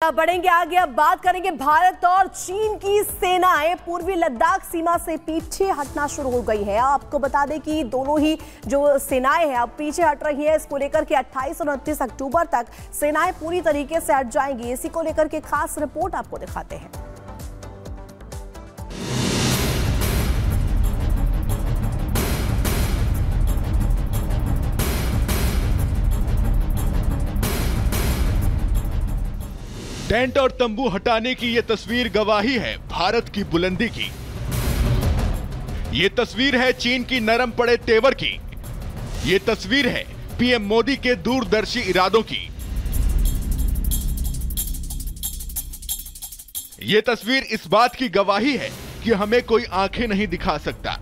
बढ़ेंगे आगे। अब बात करेंगे भारत और चीन की सेनाएं पूर्वी लद्दाख सीमा से पीछे हटना शुरू हो गई है। आपको बता दें कि दोनों ही जो सेनाएं हैं अब पीछे हट रही हैं। इसको लेकर के 28 और 29 अक्टूबर तक सेनाएं पूरी तरीके से हट जाएंगी। इसी को लेकर के खास रिपोर्ट आपको दिखाते हैं। टेंट और तंबू हटाने की ये तस्वीर गवाही है भारत की बुलंदी की। ये तस्वीर है चीन की नरम पड़े तेवर की। ये तस्वीर है पीएम मोदी के दूरदर्शी इरादों की। ये तस्वीर इस बात की गवाही है कि हमें कोई आंखें नहीं दिखा सकता।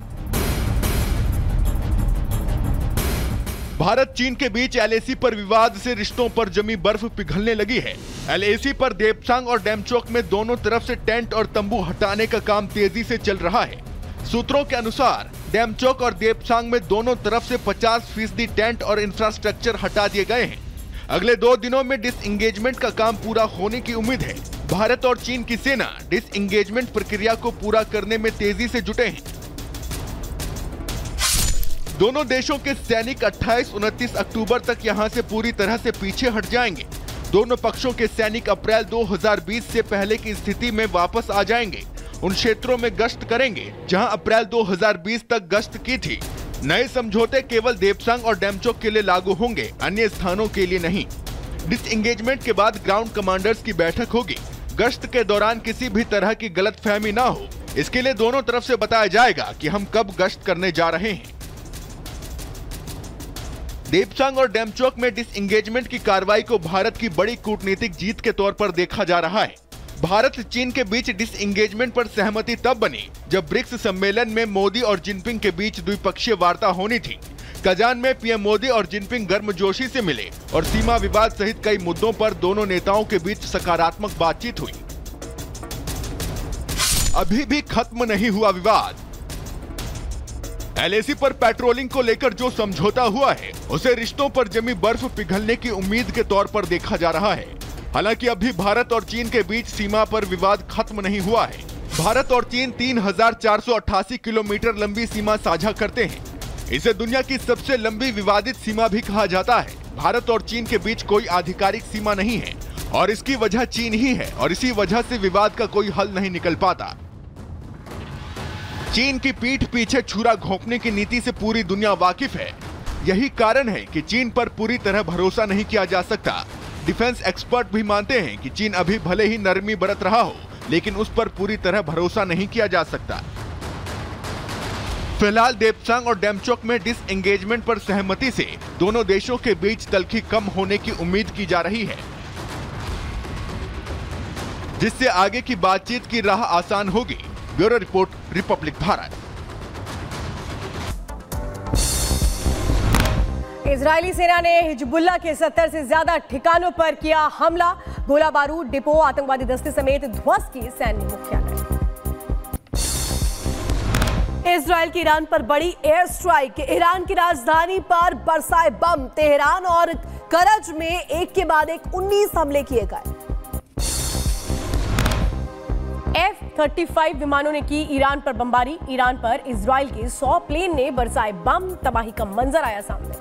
भारत चीन के बीच एलएसी पर विवाद से रिश्तों पर जमी बर्फ पिघलने लगी है। एलएसी पर देपसांग और डेमचोक में दोनों तरफ से टेंट और तंबू हटाने का काम तेजी से चल रहा है। सूत्रों के अनुसार डेमचोक और देपसांग में दोनों तरफ से 50% टेंट और इंफ्रास्ट्रक्चर हटा दिए गए हैं। अगले 2 दिनों में डिसएंगेजमेंट का काम पूरा होने की उम्मीद है। भारत और चीन की सेना डिसएंगेजमेंट प्रक्रिया को पूरा करने में तेजी से जुटे हैं। दोनों देशों के सैनिक 28-29 अक्टूबर तक यहां से पूरी तरह से पीछे हट जाएंगे। दोनों पक्षों के सैनिक अप्रैल 2020 से पहले की स्थिति में वापस आ जाएंगे। उन क्षेत्रों में गश्त करेंगे जहां अप्रैल 2020 तक गश्त की थी। नए समझौते केवल देपसांग और डेमचोक के लिए लागू होंगे, अन्य स्थानों के लिए नहीं। डिसएंगेजमेंट के बाद ग्राउंड कमांडर्स की बैठक होगी। गश्त के दौरान किसी भी तरह की गलतफहमी ना हो, इसके लिए दोनों तरफ से बताया जाएगा कि हम कब गश्त करने जा रहे हैं। देपसांग और डेमचोक में डिसएंगेजमेंट की कार्रवाई को भारत की बड़ी कूटनीतिक जीत के तौर पर देखा जा रहा है। भारत चीन के बीच डिसएंगेजमेंट पर सहमति तब बनी जब ब्रिक्स सम्मेलन में मोदी और जिनपिंग के बीच द्विपक्षीय वार्ता होनी थी। कजान में पीएम मोदी और जिनपिंग गर्मजोशी से मिले और सीमा विवाद सहित कई मुद्दों पर दोनों नेताओं के बीच सकारात्मक बातचीत हुई। अभी भी खत्म नहीं हुआ विवाद। एलएसी पर पेट्रोलिंग को लेकर जो समझौता हुआ है उसे रिश्तों पर जमी बर्फ पिघलने की उम्मीद के तौर पर देखा जा रहा है। हालांकि अभी भारत और चीन के बीच सीमा पर विवाद खत्म नहीं हुआ है। भारत और चीन 3488 किलोमीटर लंबी सीमा साझा करते हैं। इसे दुनिया की सबसे लंबी विवादित सीमा भी कहा जाता है। भारत और चीन के बीच कोई आधिकारिक सीमा नहीं है और इसकी वजह चीन ही है और इसी वजह से विवाद का कोई हल नहीं निकल पाता। चीन की पीठ पीछे छुरा घोंपने की नीति से पूरी दुनिया वाकिफ है। यही कारण है कि चीन पर पूरी तरह भरोसा नहीं किया जा सकता। डिफेंस एक्सपर्ट भी मानते हैं कि चीन अभी भले ही नरमी बरत रहा हो, लेकिन उस पर पूरी तरह भरोसा नहीं किया जा सकता। फिलहाल देपसांग और डेमचोक में डिसएंगेजमेंट पर सहमति से दोनों देशों के बीच तल्खी कम होने की उम्मीद की जा रही है, जिससे आगे की बातचीत की राह आसान होगी। Bureau report, Republic Bharat. Israeli सेना ने हिजबुल्लाह के 70 से ज्यादा ठिकानों पर किया हमला। गोला बारूद, डिपो, आतंकवादी दस्ते समेत ध्वस्त की सैन्य मुख्यालय। इजरायल की ईरान पर बड़ी एयर स्ट्राइक। ईरान की राजधानी पर बरसाए बम। तेहरान और करज में एक के बाद एक 19 हमले किए गए। F-35 विमानों ने की ईरान पर बमबारी। ईरान पर इजरायल के 100 प्लेन ने बरसाए बम। तबाही का मंजर आया सामने।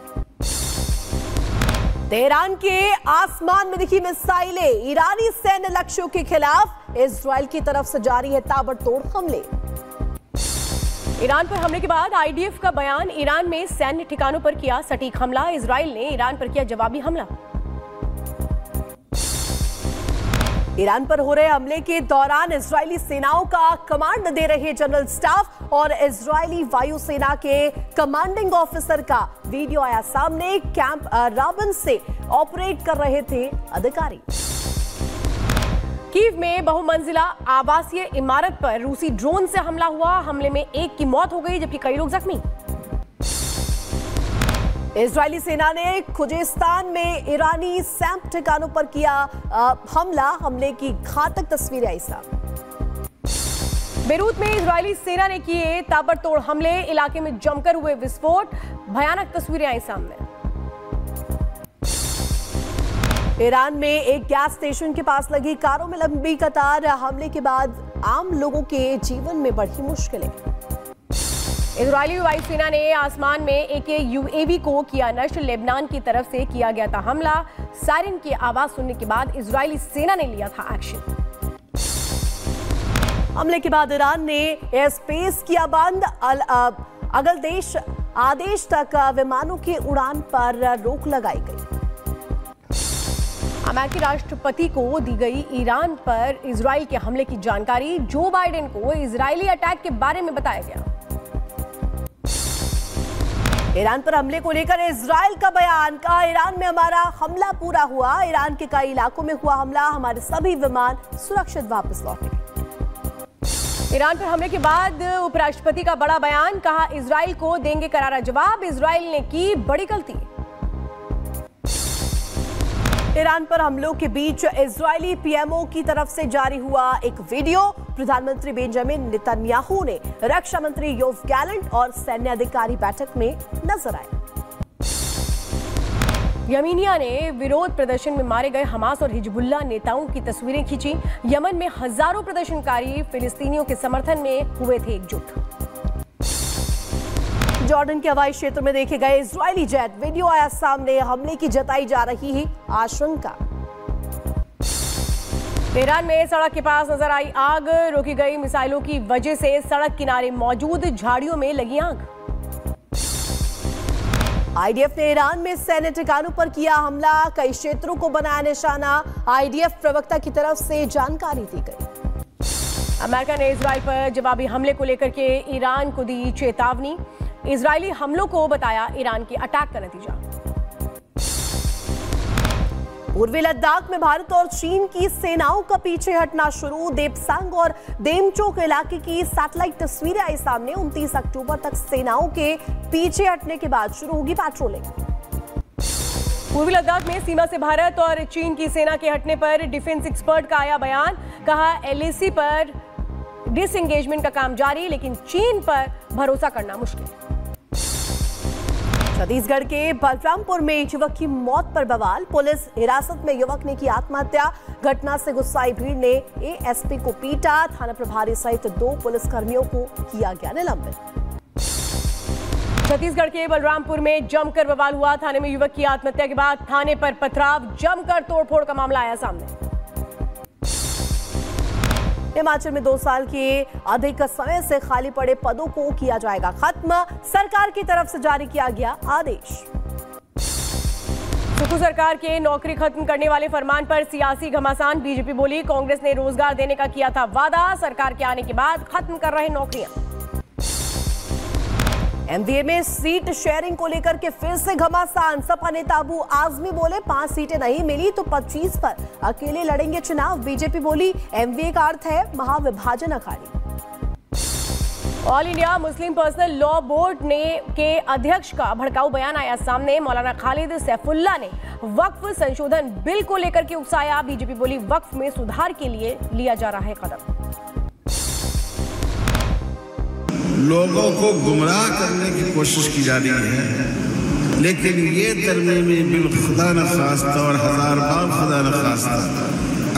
तेहरान के आसमान में दिखी मिसाइलें। ईरानी सैन्य लक्ष्यों के खिलाफ इजरायल की तरफ से जारी है ताबड़तोड़ हमले। ईरान पर हमले के बाद आईडीएफ का बयान। ईरान में सैन्य ठिकानों पर किया सटीक हमला। इजरायल ने ईरान पर किया जवाबी हमला। ईरान पर हो रहे हमले के दौरान इजरायली सेनाओं का कमांड दे रहे जनरल स्टाफ और इजरायली वायुसेना के कमांडिंग ऑफिसर का वीडियो आया सामने। कैंप राबन से ऑपरेट कर रहे थे अधिकारी। कीव में बहुमंजिला आवासीय इमारत पर रूसी ड्रोन से हमला हुआ। हमले में एक की मौत हो गई जबकि कई लोग जख्मी। इजरायली सेना ने खुजेस्तान में ईरानी सैंप ठिकानों पर किया हमला। हमले की घातक तस्वीरें आई सामने। बेरूत में इजरायली सेना ने किए ताबड़तोड़ हमले। इलाके में जमकर हुए विस्फोट। भयानक तस्वीरें आई सामने। ईरान में एक गैस स्टेशन के पास लगी कारों में लंबी कतार। हमले के बाद आम लोगों के जीवन में बढ़ी मुश्किलें। इजरायली वायुसेना ने आसमान में एक यूएवी को किया नष्ट। लेबनान की तरफ से किया गया था हमला। सायरन की आवाज सुनने के बाद इजरायली सेना ने लिया था एक्शन। हमले के बाद ईरान ने एयर स्पेस किया बंद। अगलदेश आदेश तक विमानों की उड़ान पर रोक लगाई गई। अमेरिकी राष्ट्रपति को दी गई ईरान पर इजराइल के हमले की जानकारी। जो बाइडेन को इजरायली अटैक के बारे में बताया गया। ईरान पर हमले को लेकर इजराइल का बयान। कहा, ईरान में हमारा हमला पूरा हुआ। ईरान के कई इलाकों में हुआ हमला। हमारे सभी विमान सुरक्षित वापस लौटे। ईरान पर हमले के बाद उपराष्ट्रपति का बड़ा बयान। कहा, इजराइल को देंगे करारा जवाब। इजराइल ने की बड़ी गलती। ईरान पर हमलों के बीच इजरायली पीएमओ की तरफ से जारी हुआ एक वीडियो। प्रधानमंत्री बेंजामिन नेतन्याहू ने रक्षा मंत्री योव गैलेंट और सैन्य अधिकारी बैठक में नजर आए। यमीनिया ने विरोध प्रदर्शन में मारे गए हमास और हिजबुल्लाह नेताओं की तस्वीरें खींची। यमन में हजारों प्रदर्शनकारी फिलिस्तीनियों के समर्थन में हुए थे एकजुट। जॉर्डन के हवाई क्षेत्र में देखे गए इजरायली जेट। वीडियो आया सामने। हमले की जताई जा रही है आशंका। तेहरान में सड़क के पास नजर आई आग। रोकी गई मिसाइलों की वजह से सड़क किनारे मौजूद झाड़ियों में लगी आग। आईडीएफ ने ईरान में सैन्य ठिकानों पर किया हमला। कई क्षेत्रों को बनाया निशाना। आईडीएफ प्रवक्ता की तरफ से जानकारी दी गई। अमेरिका ने इजराइल पर जवाबी हमले को लेकर के ईरान को दी चेतावनी। इजरायली हमलों को बताया ईरान के अटैक का नतीजा। पूर्वी लद्दाख में भारत और चीन की सेनाओं का पीछे हटना शुरू। देपसांग और देमचोक इलाके की सैटेलाइट तस्वीरें आई सामने। 29 अक्टूबर तक सेनाओं के पीछे हटने के बाद शुरू होगी पैट्रोलिंग। पूर्वी लद्दाख में सीमा से भारत और चीन की सेना के हटने पर डिफेंस एक्सपर्ट का आया बयान। कहा, एलएसी पर डिसएंगेजमेंट का काम जारी, लेकिन चीन पर भरोसा करना मुश्किल। छत्तीसगढ़ के बलरामपुर में युवक की मौत पर बवाल। पुलिस हिरासत में युवक ने की आत्महत्या। घटना से गुस्साई भीड़ ने एएसपी को पीटा। थाना प्रभारी सहित 2 पुलिसकर्मियों को किया गया निलंबित। छत्तीसगढ़ के बलरामपुर में जमकर बवाल हुआ। थाने में युवक की आत्महत्या के बाद थाने पर पथराव। जमकर तोड़फोड़ का मामला आया सामने। हिमाचल में 2 साल के अधिक समय से खाली पड़े पदों को किया जाएगा खत्म। सरकार की तरफ से जारी किया गया आदेश। सुखू सरकार के नौकरी खत्म करने वाले फरमान पर सियासी घमासान। बीजेपी बोली, कांग्रेस ने रोजगार देने का किया था वादा। सरकार के आने के बाद खत्म कर रहे नौकरियां। एमवीए में सीट शेयरिंग को लेकर के फिर से घमासान। सपा नेता अबू आजमी बोले, 5 सीटें नहीं मिली तो 25 पर अकेले लड़ेंगे चुनाव। बीजेपी बोली, एमवीए का अर्थ है महाविभाजन अखाड़ी। All India Muslim Personal Law Board के अध्यक्ष का भड़काऊ बयान आया सामने। मौलाना खालिद सैफुल्लाह ने वक्फ संशोधन बिल को लेकर के उकसाया। बीजेपी बोली, वक्फ में सुधार के लिए लिया जा रहा है कदम। लोगों को गुमराह करने की कोशिश की जा रही है, लेकिन ये तरमीमी बिल खुदा न खास्ता और हजार बार खुदा न खास्ता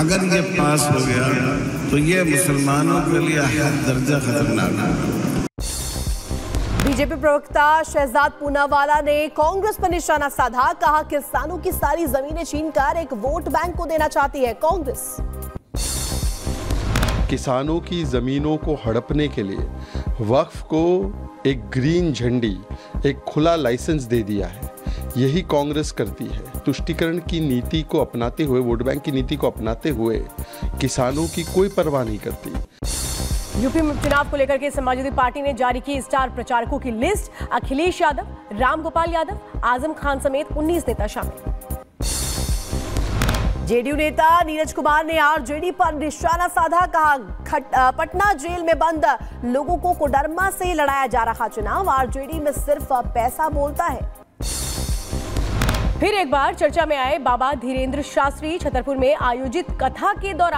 अगर ये पास हो गया तो ये मुसलमानों के लिए हद दर्जा खतरनाक है। बीजेपी प्रवक्ता शहजाद पूनावाला ने कांग्रेस पर निशाना साधा। कहा, किसानों की सारी जमीनें छीनकर एक वोट बैंक को देना चाहती है कांग्रेस। किसानों की जमीनों को हड़पने के लिए वक्फ को एक ग्रीन झंडी, एक खुला लाइसेंस दे दिया है। यही कांग्रेस करती है। तुष्टीकरण की नीति को अपनाते हुए, वोट बैंक की नीति को अपनाते हुए किसानों की कोई परवाह नहीं करती। यूपी में चुनाव को लेकर के समाजवादी पार्टी ने जारी की स्टार प्रचारकों की लिस्ट। अखिलेश यादव, रामगोपाल यादव, आजम खान समेत 19 नेता शामिल। जेडीयू नेता नीरज कुमार ने आरजेडी पर निशाना साधा। कहा, पटना जेल में बंद लोगों को कोडरमा से लड़ाया जा रहा चुनाव। आरजेडी में सिर्फ पैसा बोलता है। फिर एक बार चर्चा में आए बाबा धीरेन्द्र शास्त्री। छतरपुर में आयोजित कथा के दौरान